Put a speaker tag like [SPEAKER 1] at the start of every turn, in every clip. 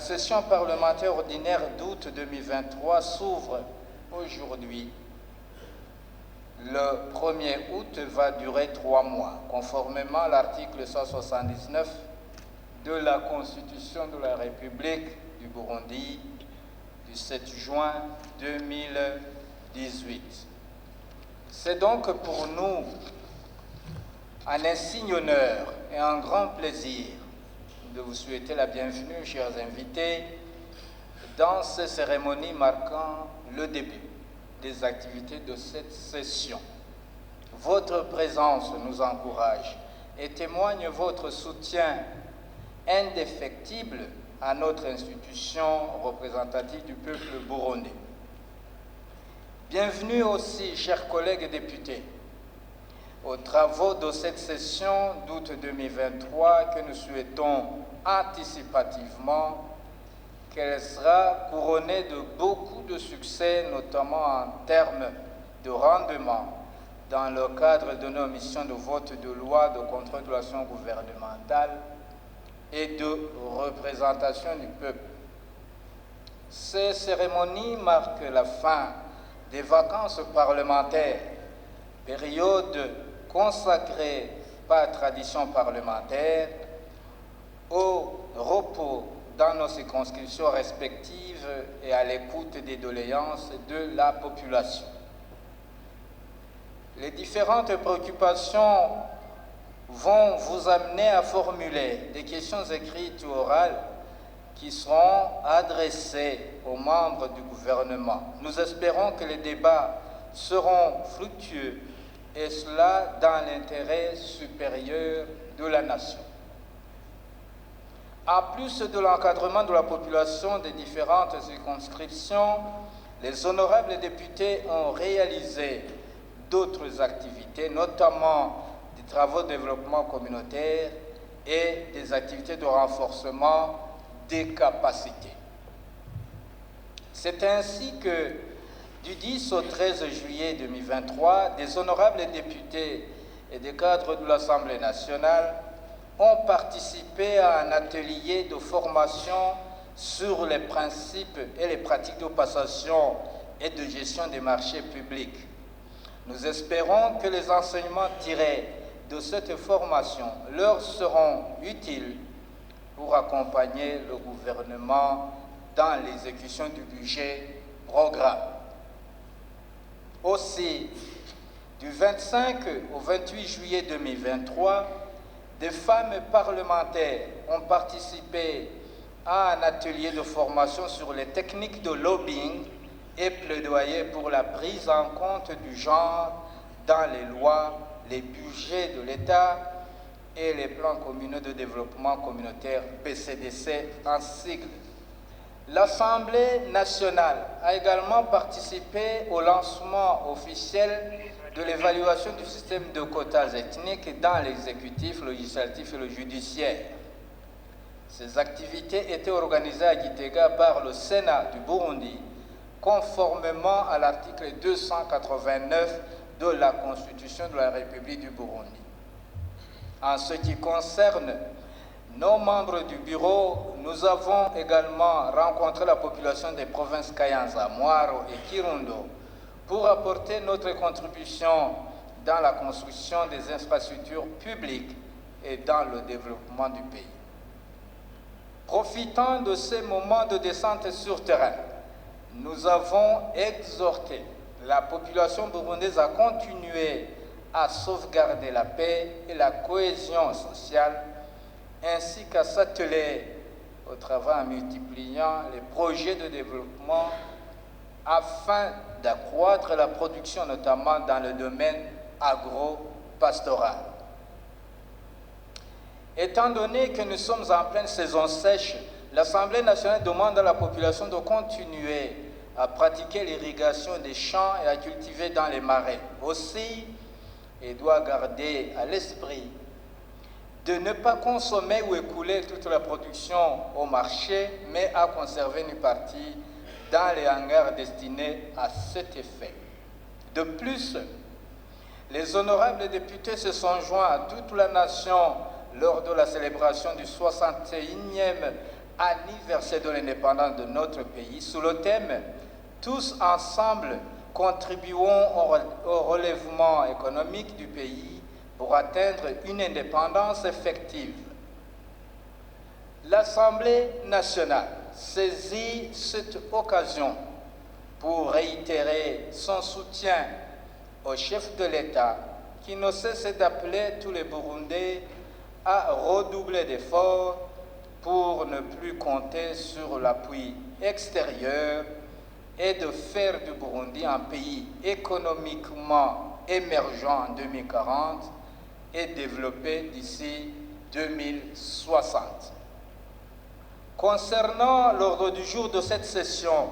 [SPEAKER 1] session parlementaire ordinaire d'août 2023 s'ouvre aujourd'hui. Le 1er août va durer 3 mois, conformément à l'article 179 de la Constitution de la République du Burundi du 7 juin 2018. C'est donc pour nous un insigne honneur et un grand plaisir de vous souhaiter la bienvenue, chers invités, dans ces cérémonies marquant le début des activités de cette session. Votre présence nous encourage et témoigne votre soutien indéfectible à notre institution représentative du peuple burundais. Bienvenue aussi, chers collègues députés, aux travaux de cette session d'août 2023 que nous souhaitons anticipativement qu'elle sera couronnée de beaucoup de succès, notamment en termes de rendement dans le cadre de nos missions de vote de loi, de contrôle de l'action gouvernementale et de représentation du peuple. Ces cérémonies marquent la fin des vacances parlementaires, période consacrée par tradition parlementaire au repos dans nos circonscriptions respectives et à l'écoute des doléances de la population. Les différentes préoccupations vont vous amener à formuler des questions écrites ou orales qui seront adressées aux membres du gouvernement. Nous espérons que les débats seront fructueux et cela dans l'intérêt supérieur de la nation. En plus de l'encadrement de la population des différentes circonscriptions, les honorables députés ont réalisé d'autres activités, notamment des travaux de développement communautaire et des activités de renforcement des capacités. C'est ainsi que du 10 au 13 juillet 2023, des honorables députés et des cadres de l'Assemblée nationale ont participé à un atelier de formation sur les principes et les pratiques de passation et de gestion des marchés publics. Nous espérons que les enseignements tirés de cette formation leur seront utiles pour accompagner le gouvernement dans l'exécution du budget programme. Aussi, du 25 au 28 juillet 2023, des femmes parlementaires ont participé à un atelier de formation sur les techniques de lobbying et plaidoyer pour la prise en compte du genre dans les lois, les budgets de l'État et les plans communaux de développement communautaire PCDC en sigle. L'Assemblée nationale a également participé au lancement officiel de l'évaluation du système de quotas ethniques dans l'exécutif, le législatif et le judiciaire. Ces activités étaient organisées à Gitega par le Sénat du Burundi, conformément à l'article 289 de la Constitution de la République du Burundi. En ce qui concerne nos membres du bureau, nous avons également rencontré la population des provinces Kayanza, Mwaro et Kirundo pour apporter notre contribution dans la construction des infrastructures publiques et dans le développement du pays. Profitant de ces moments de descente sur terrain, nous avons exhorté la population burundaise à continuer à sauvegarder la paix et la cohésion sociale, ainsi qu'à s'atteler au travail en multipliant les projets de développement afin d'accroître la production, notamment dans le domaine agro-pastoral. Étant donné que nous sommes en pleine saison sèche, l'Assemblée nationale demande à la population de continuer à pratiquer l'irrigation des champs et à cultiver dans les marais. Aussi, elle doit garder à l'esprit de ne pas consommer ou écouler toute la production au marché, mais à conserver une partie dans les hangars destinés à cet effet. De plus, les honorables députés se sont joints à toute la nation lors de la célébration du 61e anniversaire de l'indépendance de notre pays sous le thème « Tous ensemble, contribuons au relèvement économique du pays pour atteindre une indépendance effective ». L'Assemblée nationale saisit cette occasion pour réitérer son soutien au chef de l'État qui ne cesse d'appeler tous les Burundais à redoubler d'efforts pour ne plus compter sur l'appui extérieur et de faire du Burundi un pays économiquement émergent en 2040 et développé d'ici 2060. Concernant l'ordre du jour de cette session,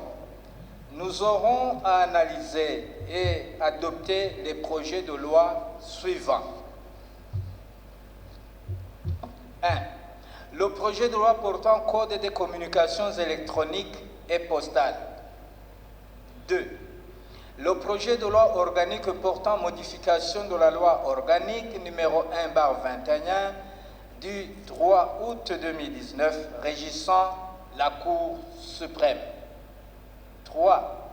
[SPEAKER 1] nous aurons à analyser et adopter les projets de loi suivants. 1. Le projet de loi portant Code des communications électroniques et postales. 2. Le projet de loi organique portant modification de la loi organique numéro 1/21 du 3 août 2019 régissant la Cour suprême. 3.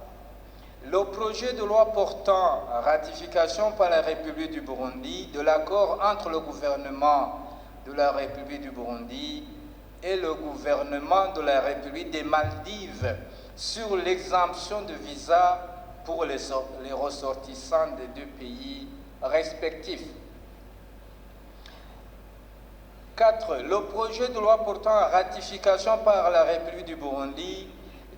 [SPEAKER 1] Le projet de loi portant ratification par la République du Burundi de l'accord entre le gouvernement de la République du Burundi et le gouvernement de la République des Maldives sur l'exemption de visa pour les ressortissants des deux pays respectifs. 4. Le projet de loi portant ratification par la République du Burundi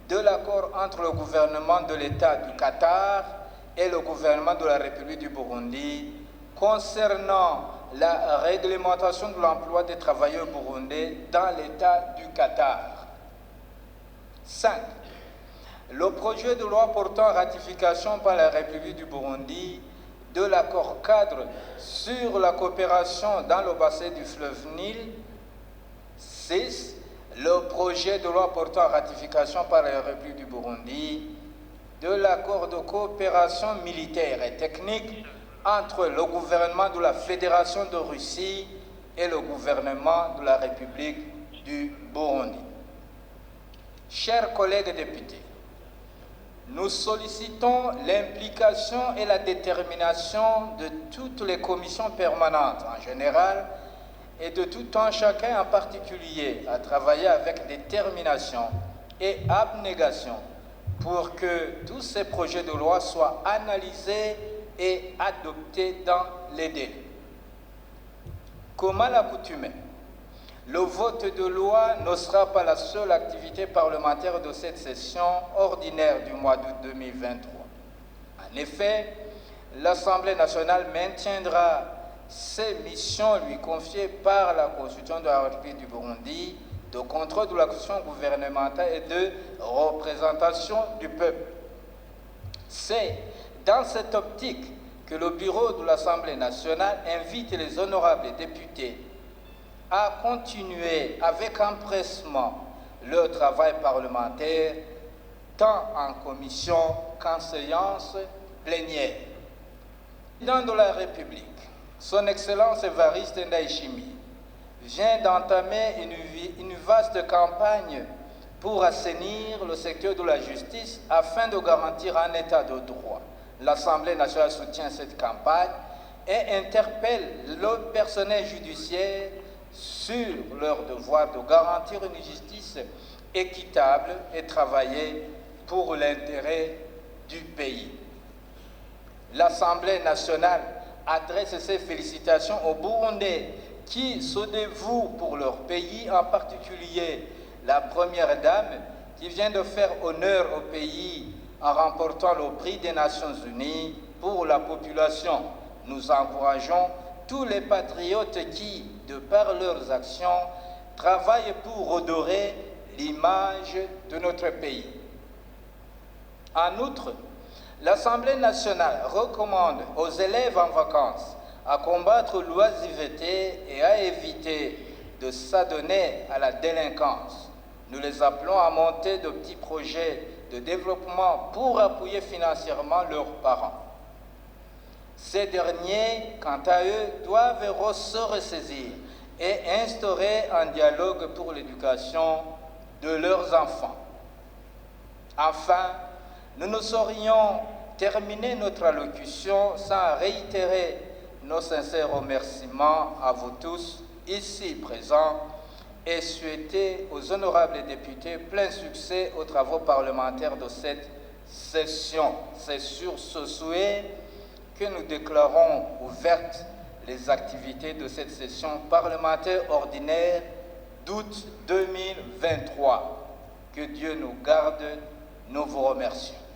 [SPEAKER 1] de l'accord entre le gouvernement de l'État du Qatar et le gouvernement de la République du Burundi concernant la réglementation de l'emploi des travailleurs burundais dans l'État du Qatar. 5. Le projet de loi portant ratification par la République du Burundi de l'accord cadre sur la coopération dans le bassin du fleuve Nil. 6. Le projet de loi portant ratification par la République du Burundi de l'accord de coopération militaire et technique entre le gouvernement de la Fédération de Russie et le gouvernement de la République du Burundi. Chers collègues députés, nous sollicitons l'implication et la détermination de toutes les commissions permanentes en général et de tout un chacun en particulier à travailler avec détermination et abnégation pour que tous ces projets de loi soient analysés et adoptés dans les délais. Comme à l'accoutumée, le vote de loi ne sera pas la seule activité parlementaire de cette session ordinaire du mois d'août 2023. En effet, l'Assemblée nationale maintiendra ses missions lui confiées par la Constitution de la République du Burundi de contrôle de l'action gouvernementale et de représentation du peuple. C'est dans cette optique que le bureau de l'Assemblée nationale invite les honorables députés à continuer avec empressement leur travail parlementaire, tant en commission qu'en séance plénière. Le président de la République, son Excellence Évariste Ndayishimiye, vient d'entamer une vaste campagne pour assainir le secteur de la justice afin de garantir un état de droit. L'Assemblée nationale soutient cette campagne et interpelle le personnel judiciaire sur leur devoir de garantir une justice équitable et travailler pour l'intérêt du pays. L'Assemblée nationale adresse ses félicitations aux Burundais qui se dévouent pour leur pays, en particulier la Première Dame qui vient de faire honneur au pays en remportant le prix des Nations Unies pour la population. Nous encourageons tous les patriotes qui, de par leurs actions, travaillent pour redorer l'image de notre pays. En outre, l'Assemblée nationale recommande aux élèves en vacances à combattre l'oisiveté et à éviter de s'adonner à la délinquance. Nous les appelons à monter de petits projets de développement pour appuyer financièrement leurs parents. Ces derniers, quant à eux, doivent se ressaisir et instaurer un dialogue pour l'éducation de leurs enfants. Enfin, nous ne saurions terminer notre allocution sans réitérer nos sincères remerciements à vous tous ici présents et souhaiter aux honorables députés plein succès aux travaux parlementaires de cette session. C'est sur ce souhait que nous déclarons ouvertes les activités de cette session parlementaire ordinaire d'août 2023. Que Dieu nous garde, nous vous remercions.